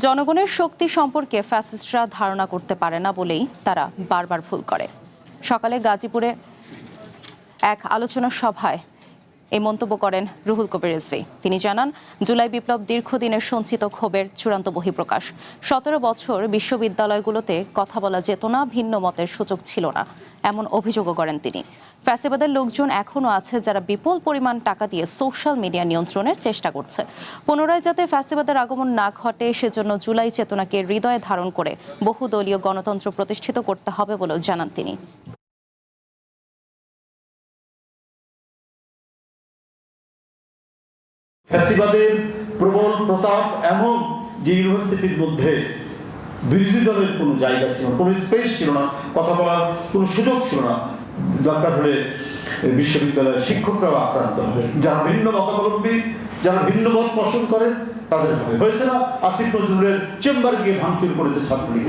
জনগণের শক্তি সম্পর্কে ফ্যাসিস্টরা ধারণা করতে পারে না বলেই তারা বারবার ভুল করে। সকালে গাজীপুরে এক আলোচনা সভায় এই মন্তব্য করেন রুহুল কবির রিজভী। তিনি জানান, জুলাই বিপ্লব দীর্ঘদিনের সঞ্চিত ক্ষোভের চূড়ান্ত বহিঃপ্রকাশ। 17 বছর বিশ্ববিদ্যালয়গুলোতে কথা বলা যেত না, ভিন্ন মতের সুযোগ ছিল না, এমন অভিযোগও করেন তিনি। ফ্যাসিবাদের লোকজন এখনও আছে যারা বিপুল পরিমাণ টাকা দিয়ে সোশ্যাল মিডিয়া নিয়ন্ত্রণের চেষ্টা করছে। পুনরায় যাতে ফ্যাসিবাদের আগমন না ঘটে সেজন্য জুলাই চেতনাকে হৃদয়ে ধারণ করে বহুদলীয় গণতন্ত্র প্রতিষ্ঠিত করতে হবে বলেও জানান তিনি। ফ্যাসিবাদের প্রবল প্রতাপ এমন যে ইউনিভার্সিটির মধ্যে বিরোধী দলের কোনো জায়গা ছিল না, কোনো স্পেস ছিল না, কথা বলার কোনো সুযোগ ছিল না। দরকার হলে বিশ্ববিদ্যালয়ের শিক্ষকরাও আক্রান্ত হবে, যারা ভিন্ন মতাবলম্বী, যারা ভিন্ন মত পোষণ করেন তাদের হবে। হয়েছে না, আসিফ নজরুলের চেম্বার গিয়ে ভাঙচুর করেছে ছাত্রলীগ।